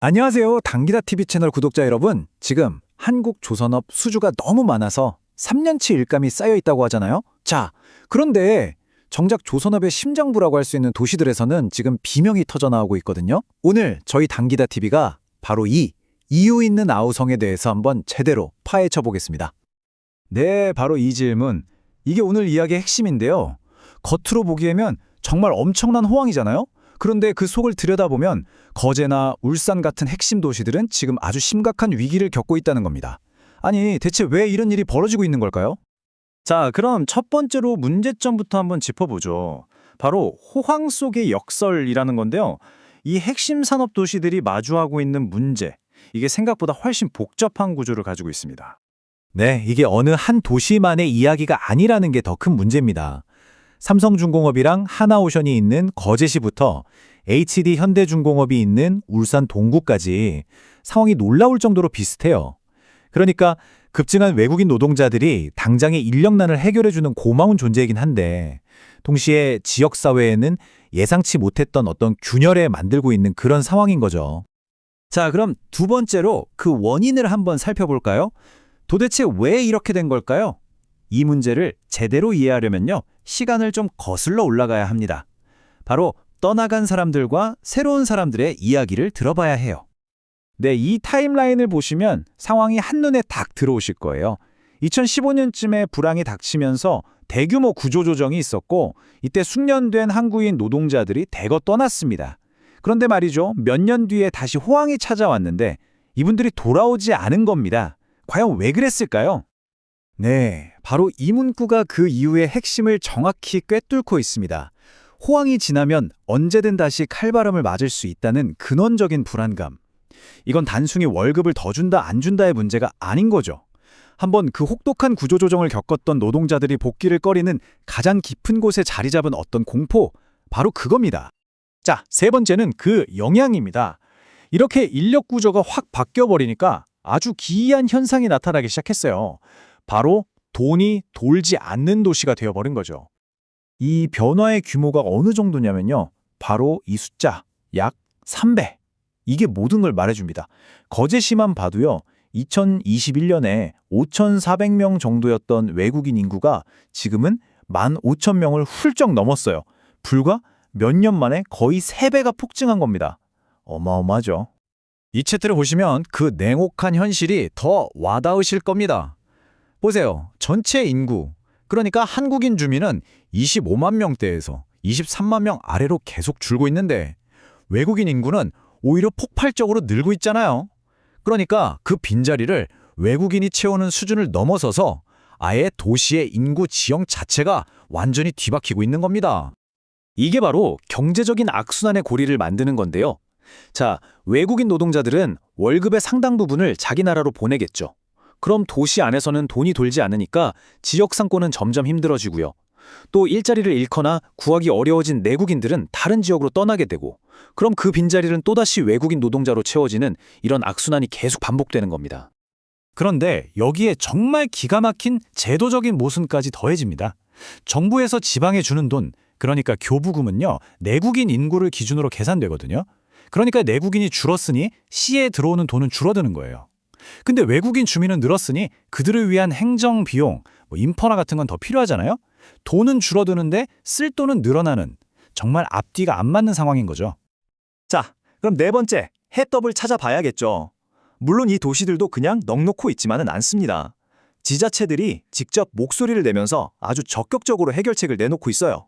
안녕하세요. 당기다TV 채널 구독자 여러분. 지금 한국 조선업 수주가 너무 많아서 3년치 일감이 쌓여 있다고 하잖아요. 자, 그런데 정작 조선업의 심장부라고 할 수 있는 도시들에서는 지금 비명이 터져 나오고 있거든요. 오늘 저희 당기다TV가 바로 이 이유 있는 아우성에 대해서 한번 제대로 파헤쳐 보겠습니다. 네, 바로 이 질문. 이게 오늘 이야기의 핵심인데요. 겉으로 보기에는 정말 엄청난 호황이잖아요. 그런데 그 속을 들여다보면 거제나 울산 같은 핵심 도시들은 지금 아주 심각한 위기를 겪고 있다는 겁니다. 아니, 대체 왜 이런 일이 벌어지고 있는 걸까요? 자, 그럼 첫 번째로 문제점부터 한번 짚어보죠. 바로 호황 속의 역설이라는 건데요. 이 핵심 산업 도시들이 마주하고 있는 문제, 이게 생각보다 훨씬 복잡한 구조를 가지고 있습니다. 네, 이게 어느 한 도시만의 이야기가 아니라는 게 더 큰 문제입니다. 삼성중공업이랑 하나오션이 있는 거제시부터 HD 현대중공업이 있는 울산 동구까지 상황이 놀라울 정도로 비슷해요. 그러니까 급증한 외국인 노동자들이 당장의 인력난을 해결해주는 고마운 존재이긴 한데 동시에 지역사회에는 예상치 못했던 어떤 균열에 만들고 있는 그런 상황인 거죠. 자, 그럼 두 번째로 그 원인을 한번 살펴볼까요? 도대체 왜 이렇게 된 걸까요? 이 문제를 제대로 이해하려면요, 시간을 좀 거슬러 올라가야 합니다. 바로 떠나간 사람들과 새로운 사람들의 이야기를 들어봐야 해요. 네, 이 타임라인을 보시면 상황이 한눈에 딱 들어오실 거예요. 2015년쯤에 불황이 닥치면서 대규모 구조조정이 있었고 이때 숙련된 한국인 노동자들이 대거 떠났습니다. 그런데 말이죠, 몇 년 뒤에 다시 호황이 찾아왔는데 이분들이 돌아오지 않은 겁니다. 과연 왜 그랬을까요? 네, 바로 이 문구가 그 이유의 핵심을 정확히 꿰뚫고 있습니다. 호황이 지나면 언제든 다시 칼바람을 맞을 수 있다는 근원적인 불안감. 이건 단순히 월급을 더 준다 안 준다의 문제가 아닌 거죠. 한번 그 혹독한 구조조정을 겪었던 노동자들이 복귀를 꺼리는 가장 깊은 곳에 자리 잡은 어떤 공포, 바로 그겁니다. 자, 세 번째는 그 영향입니다. 이렇게 인력 구조가 확 바뀌어버리니까 아주 기이한 현상이 나타나기 시작했어요. 바로 돈이 돌지 않는 도시가 되어버린 거죠. 이 변화의 규모가 어느 정도냐면요, 바로 이 숫자, 약 3배. 이게 모든 걸 말해줍니다. 거제시만 봐도요, 2021년에 5,400명 정도였던 외국인 인구가 지금은 15,000명을 훌쩍 넘었어요. 불과 몇 년 만에 거의 3배가 폭증한 겁니다. 어마어마하죠. 이 차트를 보시면 그 냉혹한 현실이 더 와닿으실 겁니다. 보세요. 전체 인구, 그러니까 한국인 주민은 25만 명대에서 23만 명 아래로 계속 줄고 있는데 외국인 인구는 오히려 폭발적으로 늘고 있잖아요. 그러니까 그 빈자리를 외국인이 채우는 수준을 넘어서서 아예 도시의 인구 지형 자체가 완전히 뒤바뀌고 있는 겁니다. 이게 바로 경제적인 악순환의 고리를 만드는 건데요. 자, 외국인 노동자들은 월급의 상당 부분을 자기 나라로 보내겠죠. 그럼 도시 안에서는 돈이 돌지 않으니까 지역 상권은 점점 힘들어지고요. 또 일자리를 잃거나 구하기 어려워진 내국인들은 다른 지역으로 떠나게 되고, 그럼 그 빈자리는 또다시 외국인 노동자로 채워지는 이런 악순환이 계속 반복되는 겁니다. 그런데 여기에 정말 기가 막힌 제도적인 모순까지 더해집니다. 정부에서 지방에 주는 돈, 그러니까 교부금은요, 내국인 인구를 기준으로 계산되거든요. 그러니까 내국인이 줄었으니 시에 들어오는 돈은 줄어드는 거예요. 근데 외국인 주민은 늘었으니 그들을 위한 행정 비용, 인프라 같은 건 더 필요하잖아요. 돈은 줄어드는데 쓸 돈은 늘어나는, 정말 앞뒤가 안 맞는 상황인 거죠. 자, 그럼 네 번째, 해법을 찾아봐야겠죠. 물론 이 도시들도 그냥 넋놓고 있지만은 않습니다. 지자체들이 직접 목소리를 내면서 아주 적극적으로 해결책을 내놓고 있어요.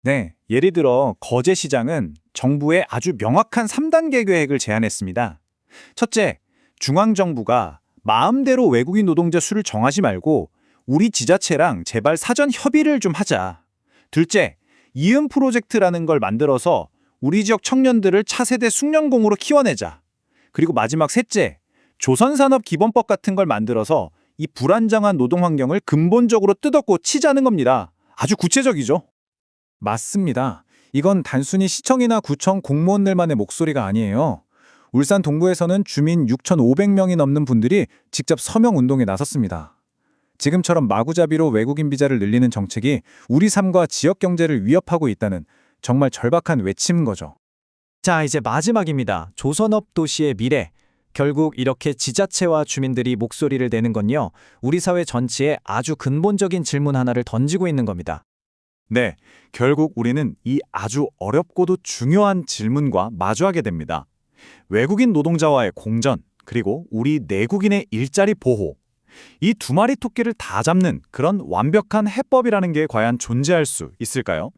네, 예를 들어 거제시장은 정부에 아주 명확한 3단계 계획을 제안했습니다. 첫째, 중앙정부가 마음대로 외국인 노동자 수를 정하지 말고 우리 지자체랑 제발 사전 협의를 좀 하자. 둘째, 이음 프로젝트라는 걸 만들어서 우리 지역 청년들을 차세대 숙련공으로 키워내자. 그리고 마지막 셋째, 조선산업기본법 같은 걸 만들어서 이 불안정한 노동 환경을 근본적으로 뜯어고치자는 겁니다. 아주 구체적이죠? 맞습니다. 이건 단순히 시청이나 구청 공무원들만의 목소리가 아니에요. 울산 동구에서는 주민 6,500명이 넘는 분들이 직접 서명 운동에 나섰습니다. 지금처럼 마구잡이로 외국인 비자를 늘리는 정책이 우리 삶과 지역 경제를 위협하고 있다는 정말 절박한 외침인 거죠. 자, 이제 마지막입니다. 조선업 도시의 미래. 결국 이렇게 지자체와 주민들이 목소리를 내는 건요, 우리 사회 전체에 아주 근본적인 질문 하나를 던지고 있는 겁니다. 네, 결국 우리는 이 아주 어렵고도 중요한 질문과 마주하게 됩니다. 외국인 노동자와의 공전, 그리고 우리 내국인의 일자리 보호. 이 두 마리 토끼를 다 잡는 그런 완벽한 해법이라는 게 과연 존재할 수 있을까요?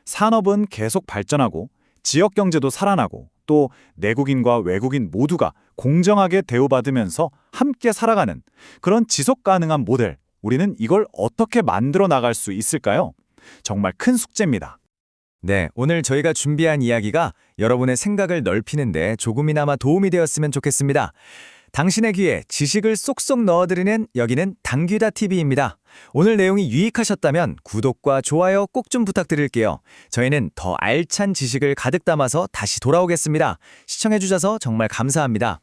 산업은 계속 발전하고 지역 경제도 살아나고 또 내국인과 외국인 모두가 공정하게 대우받으면서 함께 살아가는 그런 지속 가능한 모델, 우리는 이걸 어떻게 만들어 나갈 수 있을까요? 정말 큰 숙제입니다. 네, 오늘 저희가 준비한 이야기가 여러분의 생각을 넓히는데 조금이나마 도움이 되었으면 좋겠습니다. 당신의 귀에 지식을 쏙쏙 넣어드리는 여기는 당귀다 TV입니다. 오늘 내용이 유익하셨다면 구독과 좋아요 꼭 좀 부탁드릴게요. 저희는 더 알찬 지식을 가득 담아서 다시 돌아오겠습니다. 시청해주셔서 정말 감사합니다.